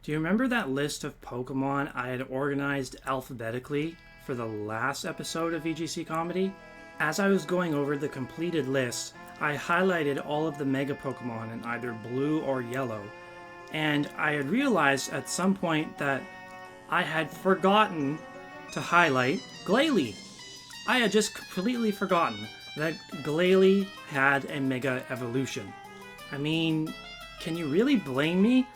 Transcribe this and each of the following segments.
Do you remember that list of Pokemon I had organized alphabetically for the last episode of VGC Comedy? As I was going over the completed list, I highlighted all of the Mega Pokemon in either blue or yellow, and I had realized at some point that I had forgotten to highlight Glalie. I had just completely forgotten that Glalie had a Mega Evolution. I mean, can you really blame me?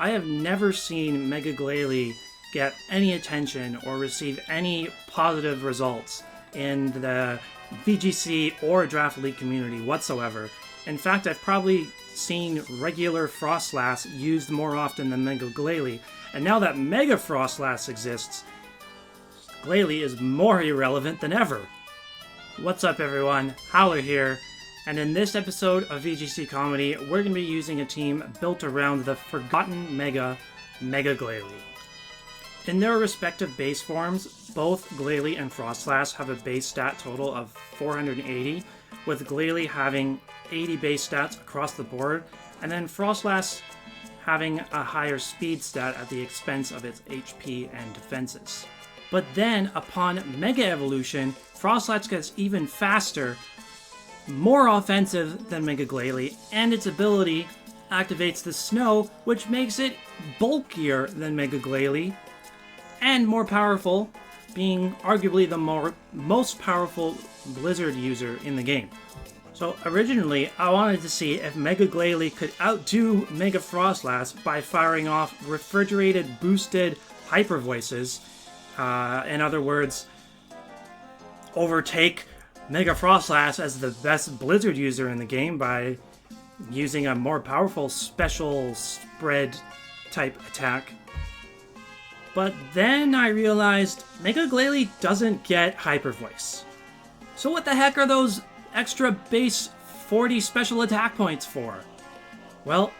I have never seen Mega Glalie get any attention or receive any positive results in the VGC or Draft League community whatsoever. In fact, I've probably seen regular Frostlass used more often than Mega Glalie, and now that Mega Frostlass exists, Glalie is more irrelevant than ever. What's up everyone, Howler here, and in this episode of VGC Comedy, we're going to be using a team built around the forgotten Mega Glalie. In their respective base forms, both Glalie and Frostlass have a base stat total of 480, with Glalie having 80 base stats across the board, and then Frostlass having a higher speed stat at the expense of its HP and defenses. But then, upon Mega Evolution, Frostlass gets even faster, more offensive than Mega Glalie, and its ability activates the snow, which makes it bulkier than Mega Glalie, and more powerful, being arguably the most powerful Blizzard user in the game. So originally, I wanted to see if Mega Glalie could outdo Mega Frostlass by firing off refrigerated boosted hyper voices. In other words, overtake Mega Frostlass as the best Blizzard user in the game by using a more powerful special spread type attack. But then I realized Mega Glalie doesn't get Hyper Voice. So what the heck are those extra base 40 special attack points for? Well,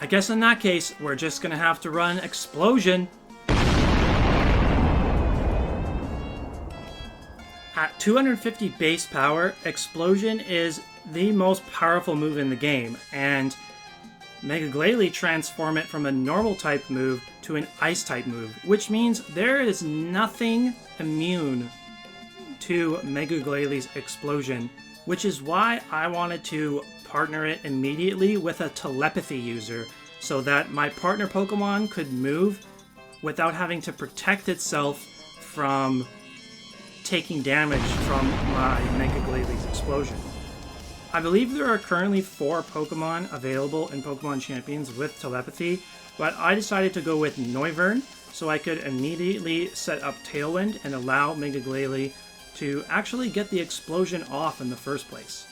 I guess in that case, we're just gonna have to run Explosion. At 250 base power, Explosion is the most powerful move in the game, and Mega Glalie transform it from a normal type move to an ice type move, which means there is nothing immune to Mega Glalie's Explosion, which is why I wanted to partner it immediately with a telepathy user so that my partner Pokemon could move without having to protect itself from taking damage from my Mega Glalie's Explosion. I believe there are currently 4 Pokemon available in Pokemon Champions with telepathy, but I decided to go with Noivern so I could immediately set up Tailwind and allow Mega Glalie to actually get the explosion off in the first place.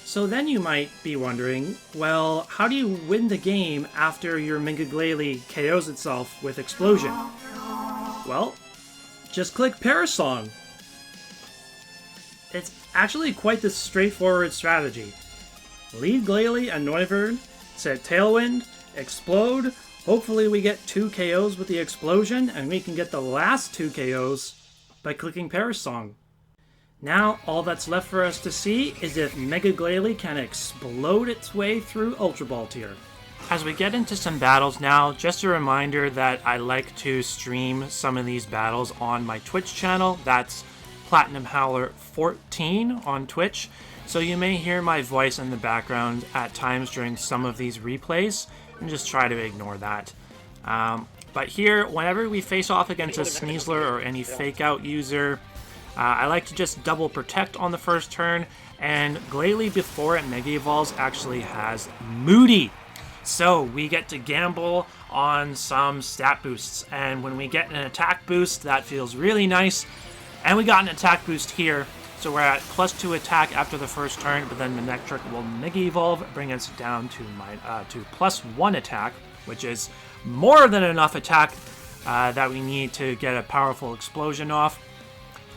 So then you might be wondering, well, how do you win the game after your Mega Glalie KOs itself with Explosion? Well, just click Parasong. It's actually quite the straightforward strategy. Leave Glalie and Noivern, set Tailwind, explode, hopefully we get 2 KOs with the explosion, and we can get the last 2 KOs by clicking Parasong. Now, all that's left for us to see is if Mega Glalie can explode its way through Ultra Ball tier. As we get into some battles now, just a reminder that I like to stream some of these battles on my Twitch channel. That's PlatinumHowler 14 on Twitch, so you may hear my voice in the background at times during some of these replays, and just try to ignore that. But here, whenever we face off against a Sneasler or any fake out user, I like to just double protect on the first turn, and Glalie before it Mega Evolves actually has Moody. So we get to gamble on some stat boosts, and when we get an attack boost, that feels really nice. And we got an attack boost here, so we're at +2 attack after the first turn, but then Manectric will Mega Evolve, bring us down to +1 attack, which is more than enough attack that we need to get a powerful explosion off.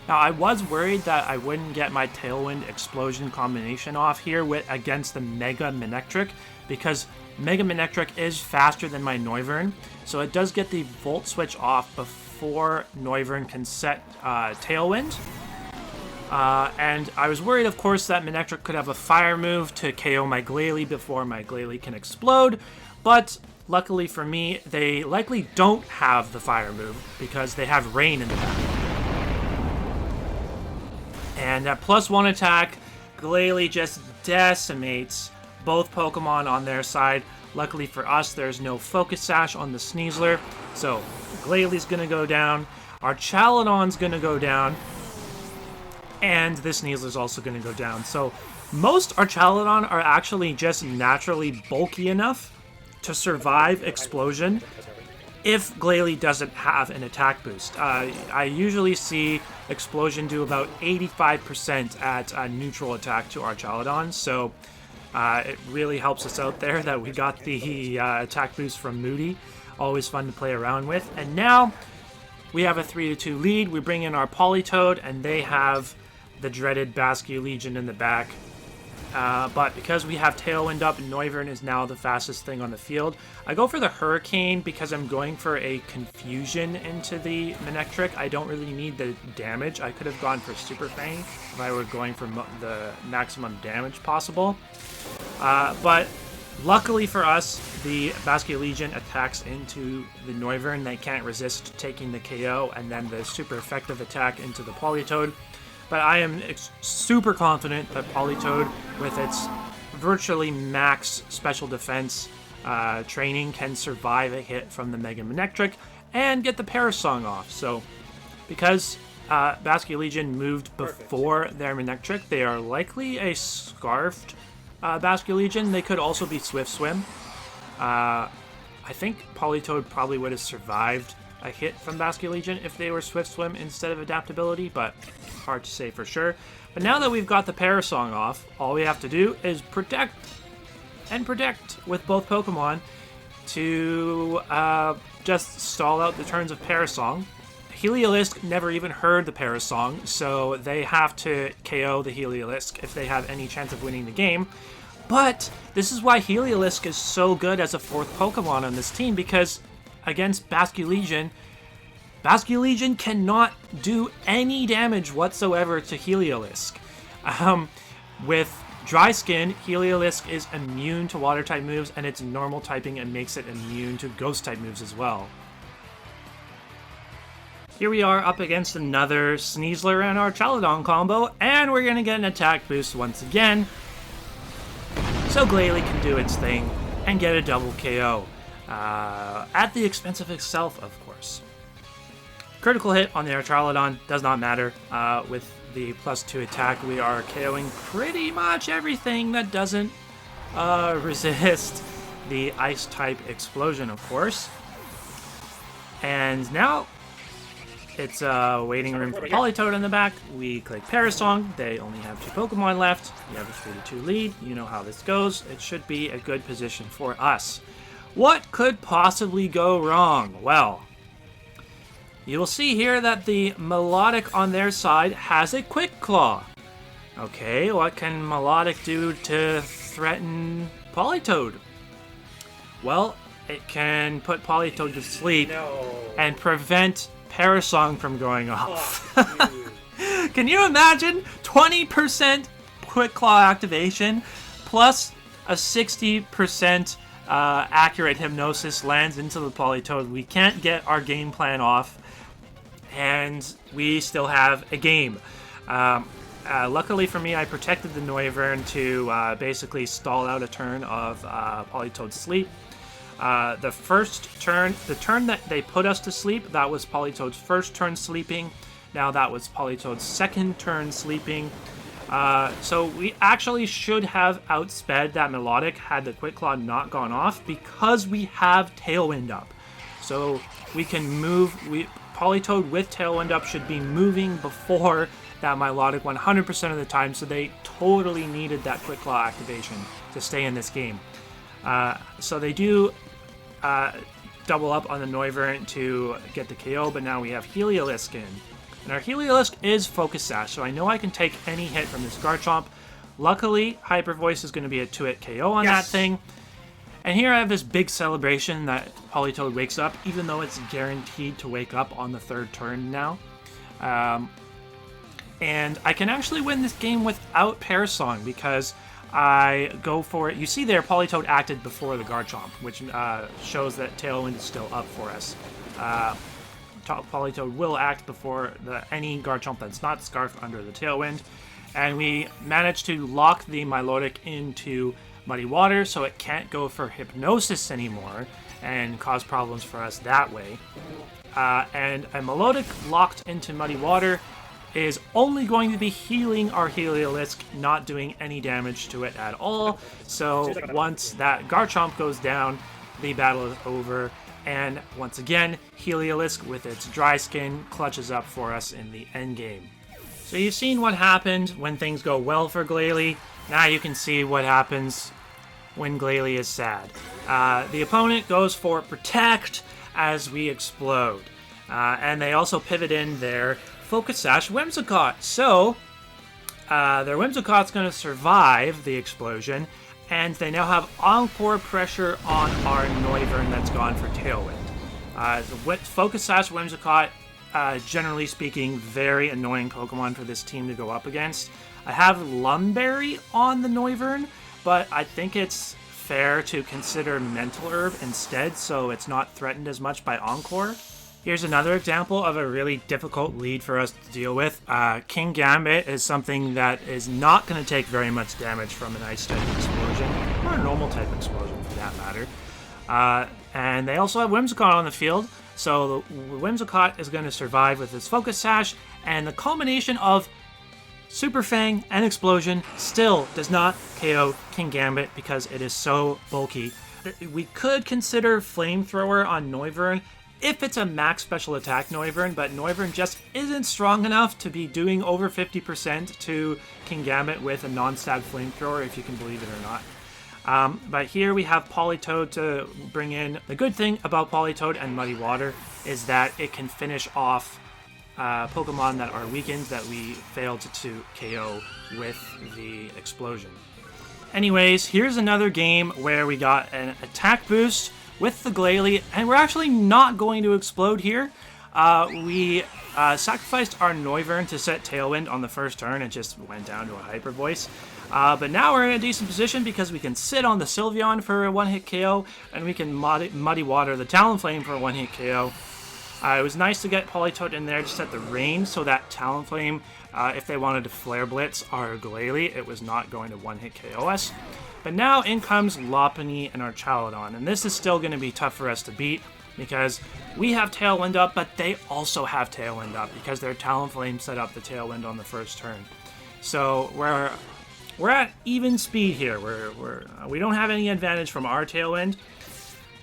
Now, I was worried that I wouldn't get my Tailwind Explosion combination off here against the Mega Manectric, because Mega Manectric is faster than my Noivern, so it does get the Volt Switch off before Noivern can set Tailwind. And I was worried, of course, that Manectric could have a Fire move to KO my Glalie before my Glalie can explode, but luckily for me, they likely don't have the fire move because they have rain in the back. And at +1 attack, Glalie just decimates both Pokemon on their side. Luckily for us, there's no Focus Sash on the Sneasler, so Glalie's gonna go down, our Chaladon's gonna go down, and this Sneasler's also gonna go down. So most Archaladon are actually just naturally bulky enough to survive Explosion if Glalie doesn't have an attack boost. I usually see Explosion do about 85% at a neutral attack to Archaladon, so it really helps us out there that we got the attack boost from Moody. Always fun to play around with. And now we have a 3-2 lead. We bring in our Politoed, and they have the dreaded Basculegion in the back. But because we have Tailwind up, Noivern is now the fastest thing on the field. I go for the Hurricane because I'm going for a Confusion into the Manectric. I don't really need the damage. I could have gone for Super Fang if I were going for the maximum damage possible. But luckily for us, the Basculegion attacks into the Noivern. They can't resist taking the KO and then the super effective attack into the Politoed. But I am super confident that Politoed, with its virtually max special defense training, can survive a hit from the Mega Manectric and get the Parasong off. So, because Basculegion moved before their Manectric, they are likely a Scarfed Basculegion. They could also be Swift Swim. I think Politoed probably would have survived a hit from Basculegion if they were Swift Swim instead of Adaptability, but hard to say for sure. But now that we've got the Parasong off, all we have to do is protect and protect with both Pokemon to just stall out the turns of Parasong. Heliolisk never even heard the Parasong, so they have to KO the Heliolisk if they have any chance of winning the game. But this is why Heliolisk is so good as a fourth Pokemon on this team, because against Basculegion, Basculegion cannot do any damage whatsoever to Heliolisk. With Dry Skin, Heliolisk is immune to Water-type moves, and its normal typing and makes it immune to Ghost-type moves as well. Here we are up against another Sneasler and Archaladon combo, and we're going to get an attack boost once again. So Glalie can do its thing and get a double KO. At the expense of itself, of course. Critical hit on the Archaladon does not matter. With the +2 attack, we are KOing pretty much everything that doesn't resist the Ice-type Explosion, of course. And now it's a waiting room for Politoed in the back. We click Parasong. They only have 2 Pokemon left. We have a 3-2 lead. You know how this goes. It should be a good position for us. What could possibly go wrong? Well, you will see here that the Melodic on their side has a Quick Claw. Okay, what can Melodic do to threaten Politoed? Well, it can put Politoed to sleep and prevent Parasong from going off. Can you imagine 20% Quick Claw activation plus a 60% accurate Hypnosis lands into the Politoed? We can't get our game plan off, and we still have a game. Luckily for me, I protected the Noivern to basically stall out a turn of Politoed's sleep. The first turn, the turn that they put us to sleep, that was Politoed's first turn sleeping. Now that was Politoed's second turn sleeping. So we actually should have outsped that Melodic had the Quick Claw not gone off, because we have Tailwind up. So we can move, Politoed with Tailwind up should be moving before that Melodic 100% of the time, so they totally needed that Quick Claw activation to stay in this game. So they do double up on the Noivern to get the KO, but now we have Heliolisk in. And our Heliolisk is Focus Sash, so I know I can take any hit from this Garchomp. Luckily, Hyper Voice is going to be a 2-hit KO on that thing. And here I have this big celebration that Politoed wakes up, even though it's guaranteed to wake up on the 3rd turn now. And I can actually win this game without Parasong, because I go for it. You see there, Politoed acted before the Garchomp, which shows that Tailwind is still up for us. Politoed will act before any Garchomp that's not Scarfed under the Tailwind. And we managed to lock the Milotic into Muddy Water, so it can't go for Hypnosis anymore and cause problems for us that way. And a Milotic locked into Muddy Water is only going to be healing our Heliolisk, not doing any damage to it at all. So once that Garchomp goes down, the battle is over. And once again, Heliolisk with its dry skin clutches up for us in the endgame. So you've seen what happened when things go well for Glalie. Now you can see what happens when Glalie is sad. The opponent goes for Protect as we explode. And they also pivot in their Focus Sash Whimsicott. So their Whimsicott's going to survive the explosion. And they now have Encore pressure on our Noivern that's gone for Tailwind. The Focus Sash Whimsicott, generally speaking, very annoying Pokemon for this team to go up against. I have Lumberry on the Noivern, but I think it's fair to consider Mental Herb instead, so it's not threatened as much by Encore. Here's another example of a really difficult lead for us to deal with. King Gambit is something that is not going to take very much damage from an Ice-type explosion, or a normal-type explosion for that matter. And they also have Whimsicott on the field, so the Whimsicott is going to survive with its Focus Sash, and the combination of Super Fang and Explosion still does not KO King Gambit because it is so bulky. We could consider Flamethrower on Noivern if it's a max special attack Noivern, but Noivern just isn't strong enough to be doing over 50% to King Gambit with a non-stab Flamethrower, if you can believe it or not. But here we have Politoed to bring in. The good thing about Politoed and Muddy Water is that it can finish off Pokemon that are weakened that we failed to KO with the explosion. Anyways, here's another game where we got an attack boost with the Glalie, and we're actually not going to explode here. We sacrificed our Noivern to set Tailwind on the first turn. It just went down to a Hyper Voice. But now we're in a decent position because we can sit on the Sylveon for a one-hit KO, and we can Muddy Water the Talonflame for a one-hit KO. It was nice to get Politoed in there just at the range so that Talonflame, if they wanted to Flare Blitz our Glalie, it was not going to one-hit KO us. But now in comes Lopunny and our Archaludon, and this is still going to be tough for us to beat because we have Tailwind up, but they also have Tailwind up because their Talonflame set up the Tailwind on the first turn. So we're at even speed here. We don't have any advantage from our Tailwind.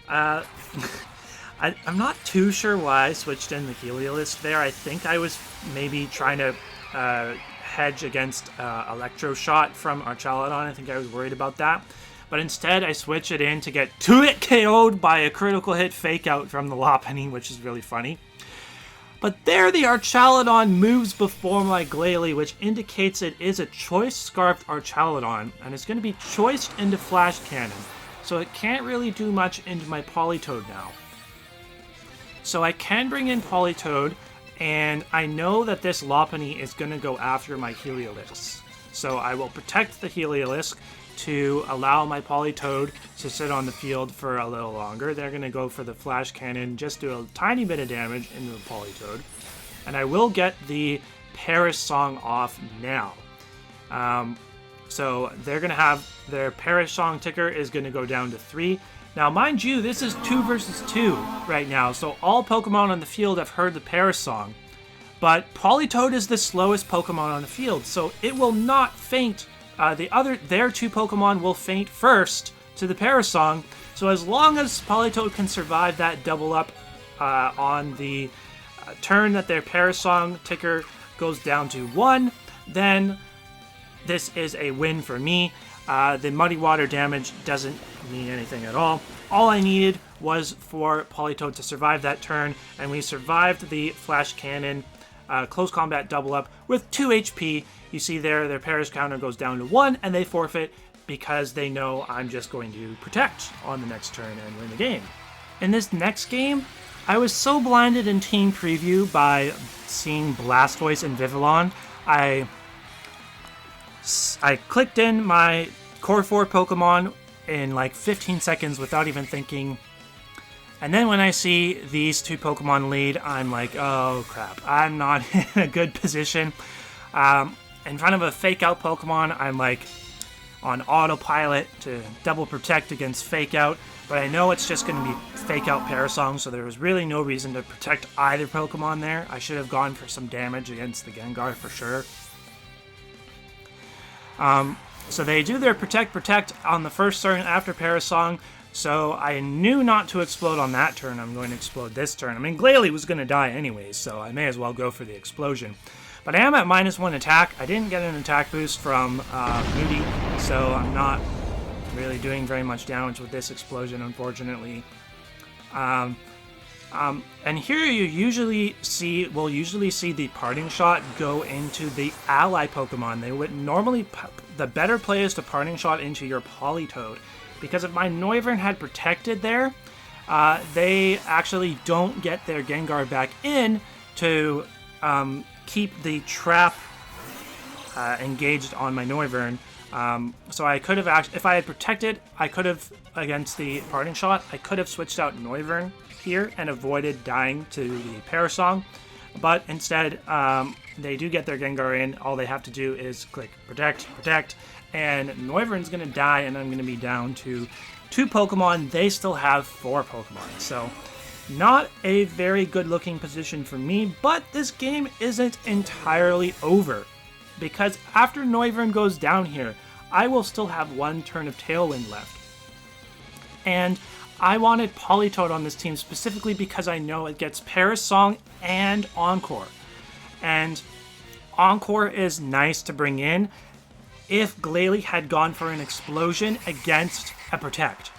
I'm not too sure why I switched in the Heliolisk there. I think I was maybe trying to hedge against Electro Shot from our Archaludon. I think I was worried about that. But instead, I switch it in to get 2-hit KO'd by a critical hit Fake Out from the Lopunny, which is really funny. But there the Archaludon moves before my Glalie, which indicates it is a Choice Scarfed Archaludon, and it's going to be choiced into Flash Cannon. So it can't really do much into my Politoed now. So I can bring in Politoed, and I know that this Lopunny is going to go after my Heliolisk. So I will protect the Heliolisk to allow my Politoed to sit on the field for a little longer. They're going to go for the Flash Cannon, just do a tiny bit of damage into the Politoed. And I will get the Perish Song off now. So they're going to have their Perish Song ticker is going to go down to 3. Now, mind you, this is 2 versus 2 right now, so all Pokemon on the field have heard the Perish Song. But Politoed is the slowest Pokemon on the field, so it will not faint. Their 2 Pokemon will faint first to the Perish Song. So as long as Politoed can survive that double up on the turn that their Perish Song ticker goes down to 1, then this is a win for me. The Muddy Water damage doesn't mean anything at all. All I needed was for Politoed to survive that turn, and we survived the Flash Cannon close combat double up with 2 HP. You see there, their Perish counter goes down to 1, and they forfeit because they know I'm just going to protect on the next turn and win the game. In this next game, I was so blinded in Team Preview by seeing Blastoise and Vivillon. I clicked in my Core 4 Pokemon in like 15 seconds without even thinking. And then when I see these 2 Pokemon lead, I'm like, oh crap, I'm not in a good position. In front of a Fake Out Pokemon, I'm like on autopilot to double protect against Fake Out, but I know it's just going to be Fake Out Parasong, so there was really no reason to protect either Pokemon there. I should have gone for some damage against the Gengar for sure. So they do their protect on the first turn after Parasong, so I knew not to explode on that turn. I'm going to explode this turn. I mean, Glalie was going to die anyways, so I may as well go for the explosion. But I am at -1 attack. I didn't get an attack boost from Moody, so I'm not really doing very much damage with this explosion, unfortunately. And here you usually see the parting shot go into the ally Pokemon. They would normally, the better play is to parting shot into your Politoed, because if my Noivern had protected there, they actually don't get their Gengar back in to keep the trap engaged on my Noivern. So I could have actually, if I had protected, I could have, against the parting shot, I could have switched out Noivern here and avoided dying to the Parasong. But instead, they do get their Gengar in. All they have to do is click protect, and Noivern's going to die, and I'm going to be down to 2 Pokemon. They still have 4 Pokemon. So not a very good looking position for me, but this game isn't entirely over, because after Noivern goes down here, I will still have 1 turn of Tailwind left. And I wanted Politoed on this team specifically because I know it gets Parasong and Encore. And Encore is nice to bring in if Glalie had gone for an explosion against a Protect.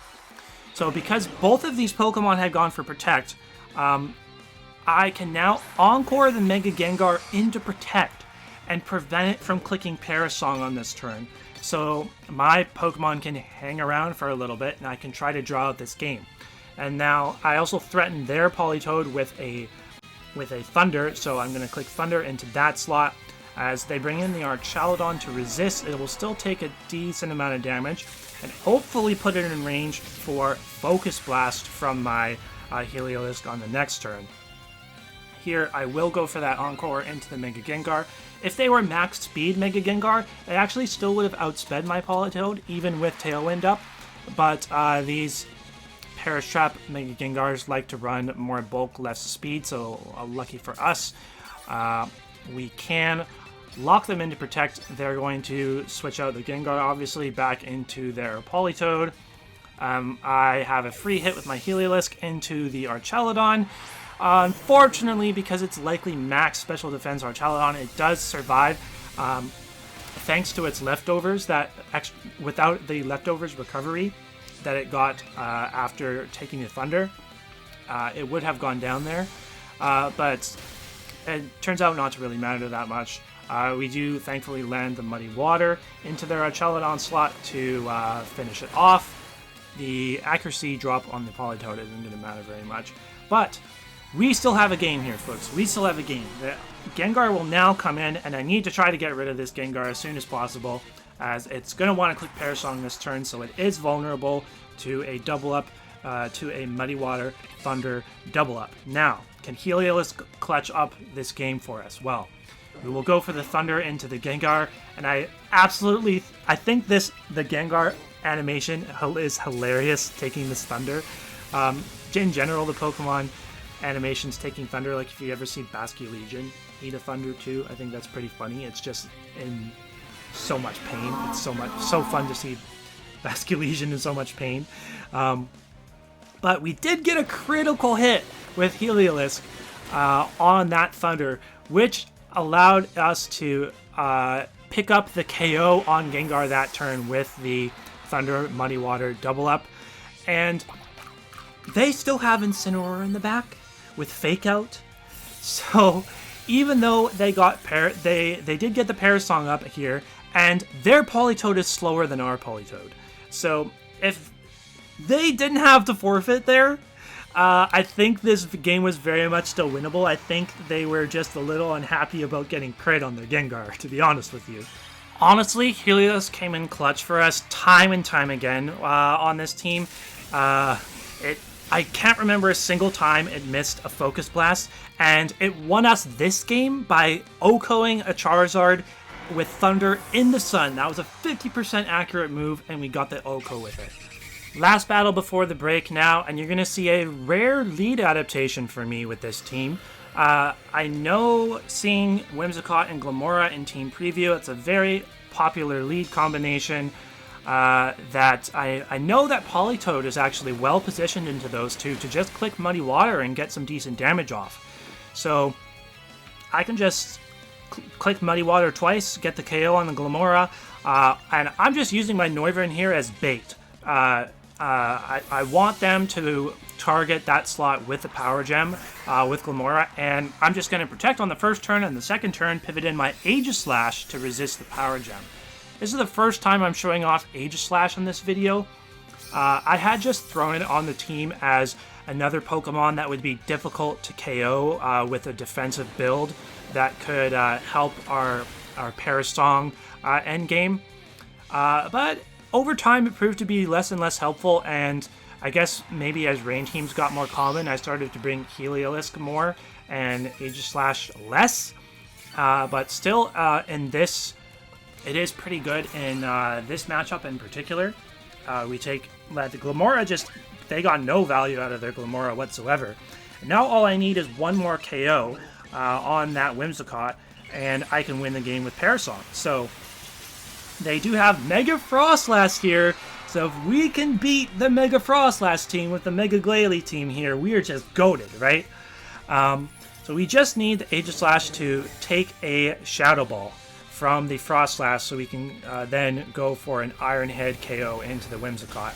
So because both of these Pokemon had gone for Protect, I can now Encore the Mega Gengar into Protect and prevent it from clicking Parasong on this turn. So my Pokemon can hang around for a little bit and I can try to draw out this game. And now I also threatened their Politoed with a Thunder, so I'm going to click Thunder into that slot. As they bring in the Archaludon to resist, it will still take a decent amount of damage and hopefully put it in range for Focus Blast from my Heliolisk on the next turn. Here I will go for that Encore into the Mega Gengar. If they were max speed Mega Gengar, it actually still would have outsped my Politoed, even with Tailwind up. But these Perish Trap Mega Gengars like to run more bulk, less speed, so lucky for us, we can lock them into Protect. They're going to switch out the Gengar, obviously, back into their Politoed. I have a free hit with my Heliolisk into the Archaludon. Unfortunately, because it's likely max special defense Archaludon, it does survive thanks to its leftovers, that without the leftovers recovery that it got after taking the Thunder, it would have gone down there, but it turns out not to really matter that much. We do thankfully land the Muddy Water into their Archaludon slot to finish it off. The accuracy drop on the Politoed isn't going to matter very much, but we still have a game here, folks. We still have a game. The Gengar will now come in, and I need to try to get rid of this Gengar as soon as possible, as it's going to want to click Parasong this turn, so it is vulnerable to a double up, to a Muddy Water Thunder double up. Now, can Heliolisk clutch up this game for us? Well, we will go for the Thunder into the Gengar, and I think the Gengar animation is hilarious, taking this Thunder. In general, the Pokemon animations taking Thunder, like if you ever see Basculegion eat a Thunder too, I think that's pretty funny. It's just in so much pain. It's so fun to see Basculegion in so much pain. But we did get a critical hit with Heliolisk on that Thunder, which allowed us to pick up the KO on Gengar that turn with the Thunder Muddy Water double up. And they still have Incineroar in the back with Fake Out. So even though they got they did get the Parasong up here, and their Politoed is slower than our Politoed. So if they didn't have to forfeit there, I think this game was very much still winnable. I think they were just a little unhappy about getting crit on their Gengar, to be honest with you. Honestly, Helios came in clutch for us time and time again on this team. I can't remember a single time it missed a Focus Blast, and it won us this game by OHKOing a Charizard with Thunder in the Sun. That was a 50% accurate move, and we got the OHKO with it. Last battle before the break now, and you're going to see a rare lead adaptation for me with this team. I know seeing Whimsicott and Glamora in Team Preview, it's a very popular lead combination. That I know that Politoed is actually well positioned into those two to just click Muddy Water and get some decent damage off. So I can just click Muddy Water twice, get the KO on the Glamora, and I'm just using my Noivern here as bait. I want them to target that slot with the Power Gem with Glamora, and I'm just going to protect on the first turn, and the second turn pivot in my Aegislash to resist the Power Gem. This is the first time I'm showing off Aegislash in this video. I had just thrown it on the team as another Pokemon that would be difficult to KO with a defensive build that could help our Parasong endgame. But over time it proved to be less and less helpful, and I guess maybe as rain teams got more common, I started to bring Heliolisk more and Aegislash less. But still, in this, it is pretty good in this matchup in particular. We take the Glamora, they got no value out of their Glamora whatsoever. And now all I need is one more KO on that Whimsicott, and I can win the game with Parasong. So they do have Mega Frostlass here, so if we can beat the Mega Frostlass team with the Mega Glalie team here, we are just goated, right? So we just need the Aegislash to take a Shadow Ball from the Frostlass so we can then go for an Iron Head KO into the Whimsicott.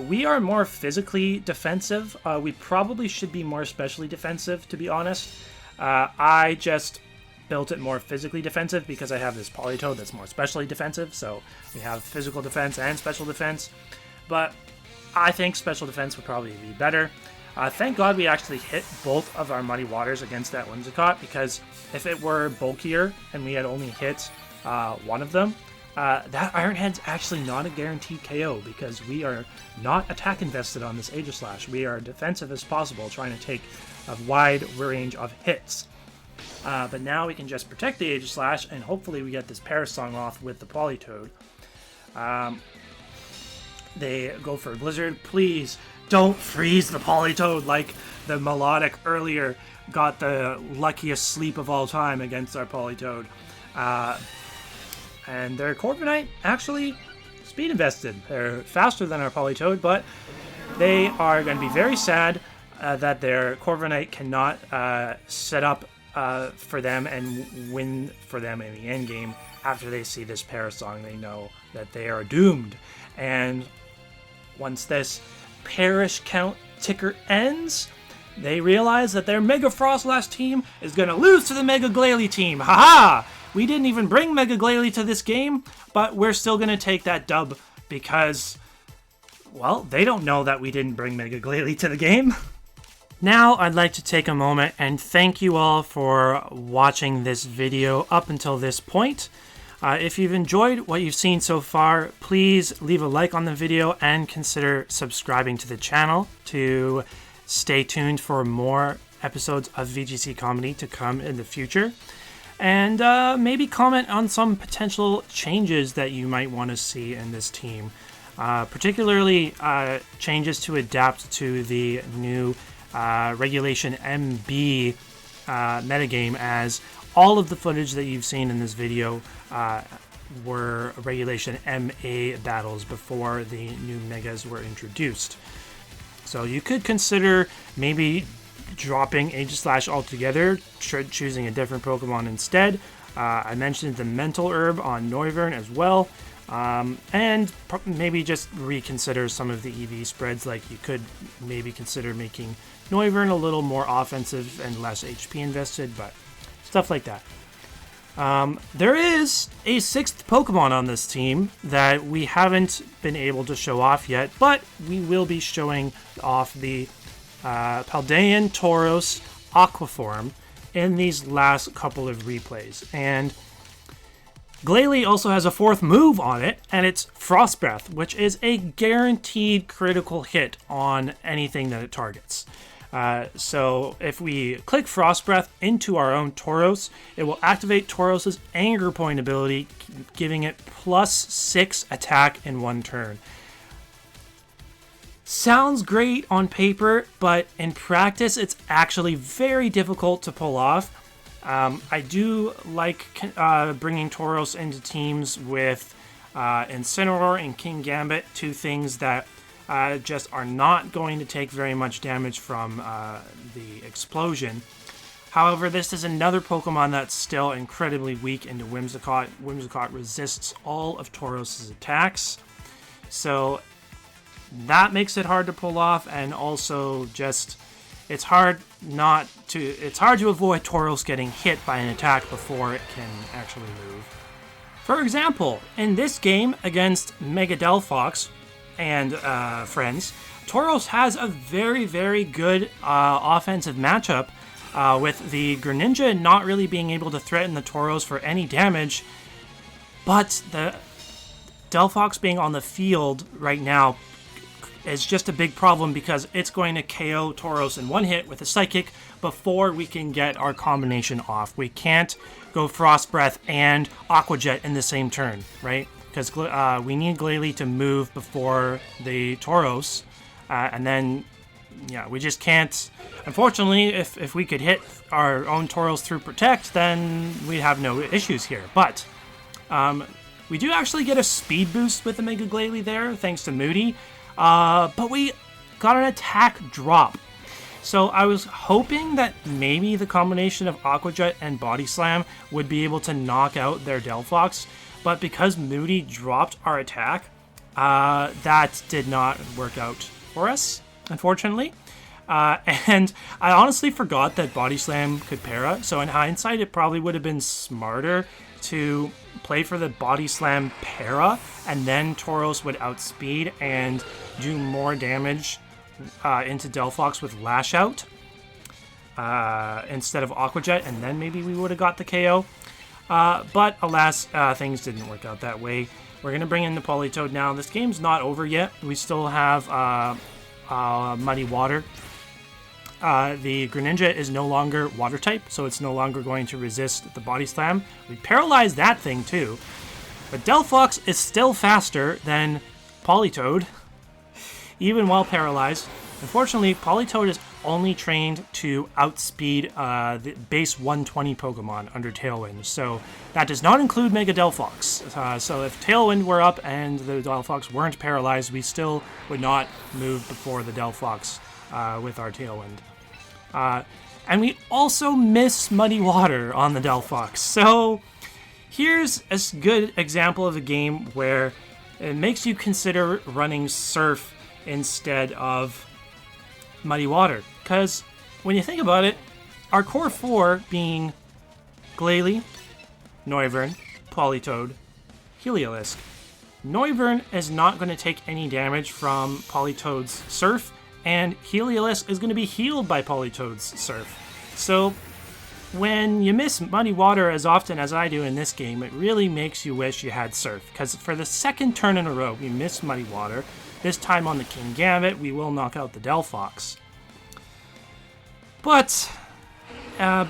We are more physically defensive. We probably should be more specially defensive, to be honest. I just built it more physically defensive because I have this Politoed that's more specially defensive, so we have physical defense and special defense. But I think special defense would probably be better. Thank God we actually hit both of our Muddy Waters against that Whimsicott, because if it were bulkier and we had only hit one of them, that Iron Head's actually not a guaranteed KO because we are not attack invested on this Aegislash. We are defensive as possible, trying to take a wide range of hits. But now we can just protect the Aegislash, and hopefully we get this Parasong off with the Politoed. They go for a Blizzard. Please don't freeze the Politoed like the Melodic earlier got the luckiest sleep of all time against our Politoed. And their Corviknight actually speed invested. They're faster than our Politoed, but they are going to be very sad that their Corviknight cannot set up for them and win for them in the end game. After they see this Parasong, they know that they are doomed. And once this Perish count ticker ends, they realize that their Mega Frostlass team is going to lose to the Mega Glalie team. Haha! We didn't even bring Mega Glalie to this game, but we're still going to take that dub because, well, they don't know that we didn't bring Mega Glalie to the game. Now I'd like to take a moment and thank you all for watching this video up until this point. If you've enjoyed what you've seen so far, please leave a like on the video and consider subscribing to the channel to stay tuned for more episodes of VGC Comedy to come in the future. And maybe comment on some potential changes that you might want to see in this team. Particularly changes to adapt to the new Regulation MB metagame, as all of the footage that you've seen in this video were Regulation MA battles before the new Megas were introduced. So you could consider maybe dropping Aegislash altogether, choosing a different Pokemon instead. I mentioned the Mental Herb on Noivern as well. And maybe just reconsider some of the EV spreads, like you could maybe consider making Noivern a little more offensive and less HP invested, but stuff like that. There is a sixth Pokemon on this team that we haven't been able to show off yet, but we will be showing off the Paldean Tauros Aquaform in these last couple of replays. And Glalie also has a 4th move on it, and it's Frost Breath, which is a guaranteed critical hit on anything that it targets. So if we click Frost Breath into our own Tauros, it will activate Tauros' Anger Point ability, giving it +6 attack in 1 turn. Sounds great on paper, but in practice it's actually very difficult to pull off. I do like bringing Tauros into teams with Incineroar and King Gambit, 2 things that just are not going to take very much damage from the explosion. However, this is another Pokemon that's still incredibly weak into Whimsicott. Whimsicott resists all of Tauros' attacks, so that makes it hard to pull off, and also just it's hard to avoid Tauros getting hit by an attack before it can actually move. For example, in this game against Mega Delphox and friends, Tauros has a very, very good offensive matchup with the Greninja not really being able to threaten the Tauros for any damage, but the Delphox being on the field right now is just a big problem because it's going to KO Tauros in 1 hit with a Psychic before we can get our combination off. We can't go Frost Breath and Aqua Jet in the same turn, right? Because we need Glalie to move before the Tauros, and then, yeah, we just can't. Unfortunately, if we could hit our own Tauros through Protect, then we'd have no issues here. But we do actually get a speed boost with the Mega Glalie there, thanks to Moody. But we got an attack drop. So I was hoping that maybe the combination of Aqua Jet and Body Slam would be able to knock out their Delphox, but because Moody dropped our attack, that did not work out for us, unfortunately. And I honestly forgot that Body Slam could para, so in hindsight it probably would have been smarter to play for the Body Slam para, and then Tauros would outspeed and do more damage into Delphox with Lash Out instead of Aqua Jet, and then maybe we would have got the KO. But alas, things didn't work out that way. We're going to bring in the Politoed now. This game's not over yet. We still have Muddy Water. The Greninja is no longer Water type, so it's no longer going to resist the Body Slam. We paralyzed that thing too. But Delphox is still faster than Politoed, even while paralyzed. Unfortunately, Politoed is only trained to outspeed the base 120 Pokemon under Tailwind, so that does not include Mega Delphox. So if Tailwind were up and the Delphox weren't paralyzed, we still would not move before the Delphox with our Tailwind. And we also miss Muddy Water on the Delphox. So here's a good example of a game where it makes you consider running Surf instead of Muddy Water. Because when you think about it, our core 4 being Glalie, Noivern, Politoed, Heliolisk. Noivern is not going to take any damage from Politoed's Surf, and Heliolisk is going to be healed by Politoed's Surf. So when you miss Muddy Water as often as I do in this game, it really makes you wish you had Surf. Because for the 2nd turn in a row, we missed Muddy Water. This time on the King Gambit, we will knock out the Delphox. But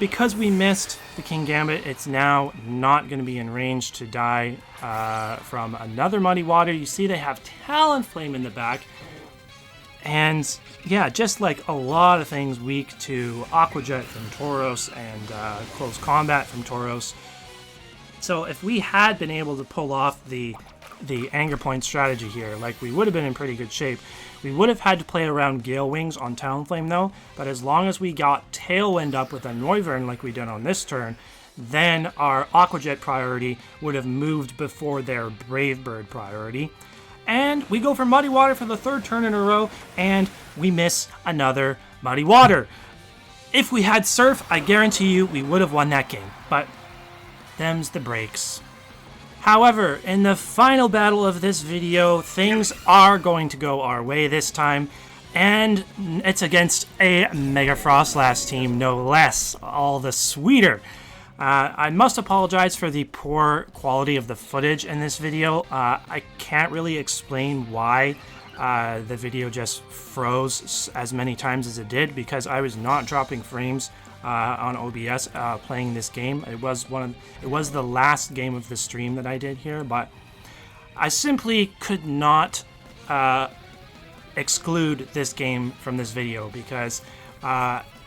because we missed the King Gambit, it's now not going to be in range to die from another Muddy Water. You see they have Talonflame in the back. And yeah, just like a lot of things weak to Aqua Jet from Tauros and Close Combat from Tauros. So if we had been able to pull off the Anger Point strategy here, like, we would have been in pretty good shape. We would have had to play around Gale Wings on Talonflame though, but as long as we got Tailwind up with a Noivern like we did on this turn, then our Aqua Jet priority would have moved before their Brave Bird priority. And we go for Muddy Water for the 3rd turn in a row, and we miss another Muddy Water. If we had Surf, I guarantee you we would have won that game, but them's the breaks. However, in the final battle of this video, things are going to go our way this time, and it's against a Mega Frostlass team, no less, all the sweeter. I must apologize for the poor quality of the footage in this video. I can't really explain why the video just froze as many times as it did, because I was not dropping frames on OBS playing this game. It was the last game of the stream that I did here, but I simply could not exclude this game from this video because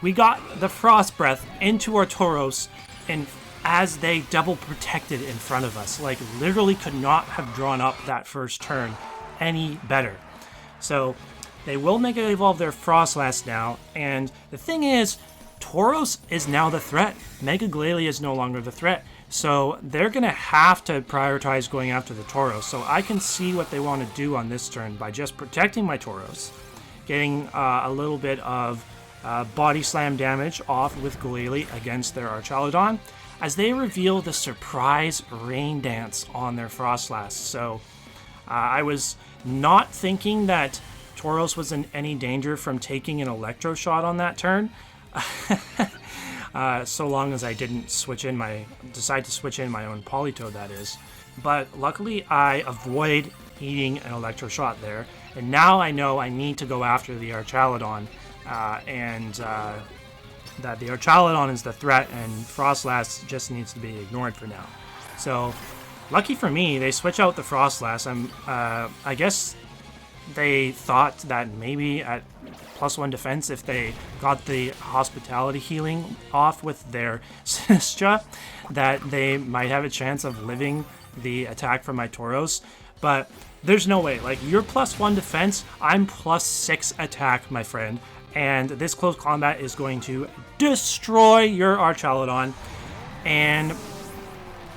we got the Frost Breath into our Tauros, and as they double protected in front of us, like literally could not have drawn up that first turn any better. So they will Mega Evolve their Frostlass now, and the thing is, Tauros is now the threat. Mega Glalie is no longer the threat, so they're gonna have to prioritize going after the Tauros. So I can see what they want to do on this turn by just protecting my Tauros, getting a little bit of body slam damage off with Glalie against their Archaludon as they reveal the surprise rain dance on their Frostlass. So I was not thinking that Tauros was in any danger from taking an Electro Shot on that turn, so long as I didn't decide to switch in my own Politoed, that is. But luckily I avoid eating an Electro Shot there, and now I know I need to go after the Archaludon, and that the Archaludon is the threat, and Frostlass just needs to be ignored for now. So, lucky for me, they switch out the Frostlass. I guess they thought that maybe at +1 defense, if they got the Hospitality healing off with their Sinistra, that they might have a chance of living the attack from my Tauros. But there's no way. Like, you're +1 defense, I'm +6 attack, my friend. And this close combat is going to destroy your Archaludon. And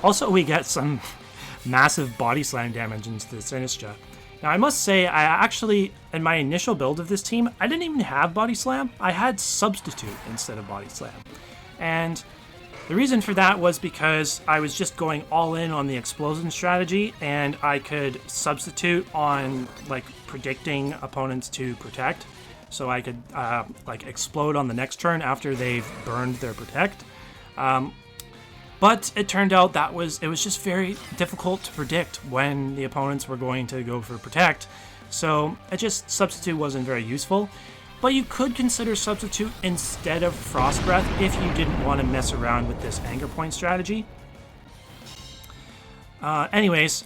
also we get some massive body slam damage into the Sinistra. Now I must say, I actually, in my initial build of this team, I didn't even have body slam. I had substitute instead of body slam. And the reason for that was because I was just going all in on the explosion strategy, and I could substitute on like predicting opponents to protect. So I could like explode on the next turn after they've burned their protect. But it turned out that it was just very difficult to predict when the opponents were going to go for protect. So substitute wasn't very useful. But you could consider substitute instead of Frost Breath if you didn't want to mess around with this Anger Point strategy. Anyways,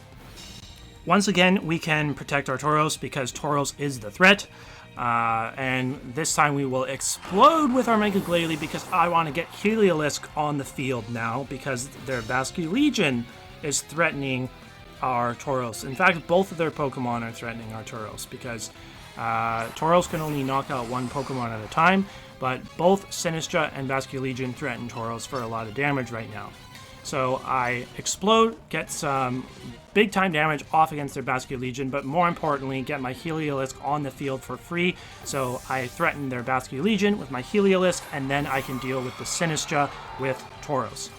once again, we can protect our Tauros because Tauros is the threat. And this time we will explode with our Mega Glalie because I want to get Heliolisk on the field now because their Basculegion is threatening our Tauros. In fact, both of their Pokemon are threatening our Tauros because Tauros can only knock out one Pokemon at a time, but both Sinistra and Basculegion threaten Tauros for a lot of damage right now. So I explode, get some big time damage off against their Basculegion, but more importantly, get my Heliolisk on the field for free. So I threaten their Basculegion with my Heliolisk, and then I can deal with the Sinistra with Tauros.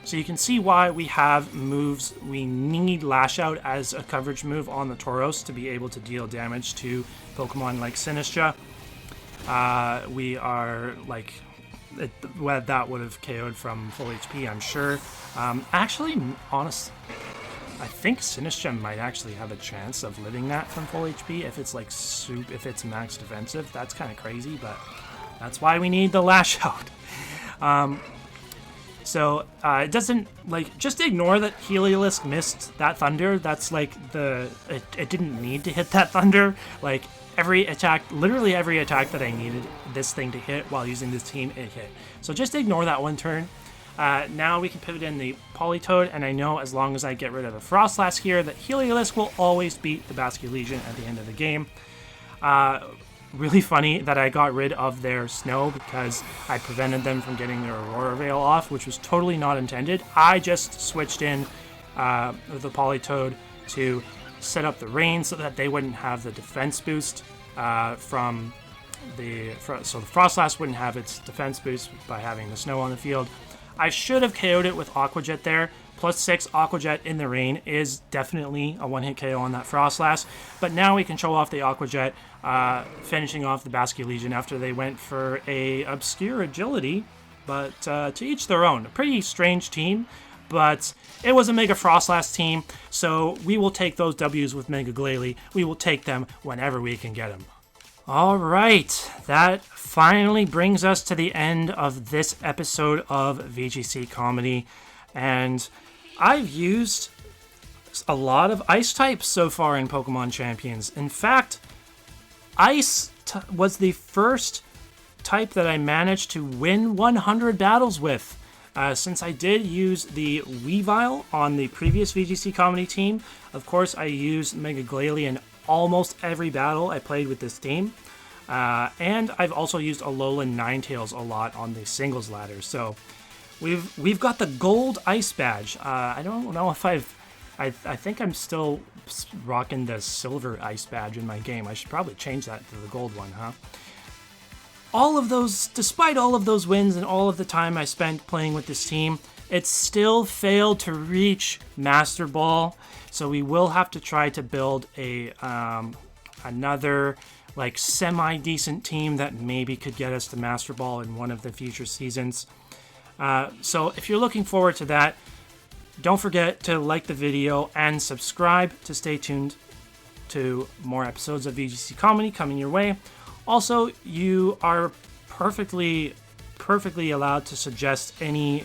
So you can see why we have moves. We need Lash Out as a coverage move on the Tauros to be able to deal damage to Pokemon like Sinistra. We are like... that would have KO'd from full HP, I'm sure. Actually, honest, I think Sinistra might actually have a chance of living that from full HP if it's like if it's max defensive. That's kind of crazy, but that's why we need the Lash Out. So it doesn't just ignore that Heliolisk missed that Thunder. That's like it didn't need to hit that Thunder. Like every attack, literally every attack that I needed this thing to hit while using this team, it hit. So just ignore that one turn. Now we can pivot in the Politoed, and I know as long as I get rid of the Frostlass here, that Heliolisk will always beat the Basculegion at the end of the game. Really funny that I got rid of their Snow because I prevented them from getting their Aurora Veil off, which was totally not intended. I just switched in the Politoed to set up the Rain so that they wouldn't have the defense boost so the Frostlass wouldn't have its defense boost by having the Snow on the field. I should have KO'd it with Aqua Jet there. +6 Aqua Jet in the Rain is definitely a one-hit KO on that Frostlass, but now we can show off the Aqua Jet, finishing off the Basculegion after they went for a Obscure Agility but to each their own. A pretty strange team, but it was a Mega Frostlass team, so we will take those W's with Mega Glalie. We will take them whenever we can get them. All right, that finally brings us to the end of this episode of VGC Comedy, and I've used a lot of Ice types so far in Pokemon Champions. In fact, Ice was the first type that I managed to win 100 battles with. Since I did use the Weavile on the previous VGC Comedy team, of course I used Mega Glalie in almost every battle I played with this team. And I've also used Alolan Ninetales a lot on the singles ladder. So we've got the gold Ice badge. I don't know if I think I'm still rocking the silver Ice badge in my game. I should probably change that to the gold one, huh? Despite all of those wins and all of the time I spent playing with this team, it still failed to reach Master Ball. So we will have to try to build another like semi-decent team that maybe could get us to Master Ball in one of the future seasons. So if you're looking forward to that, don't forget to like the video and subscribe to stay tuned to more episodes of VGC Comedy coming your way. Also, you are perfectly allowed to suggest any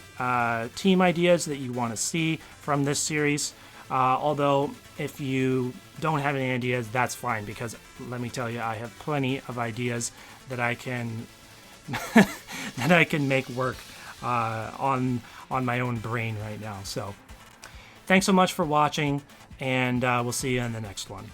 team ideas that you want to see from this series. Although, if you don't have any ideas, that's fine, because let me tell you, I have plenty of ideas that I can make work on my own brain right now. So, thanks so much for watching, and we'll see you in the next one.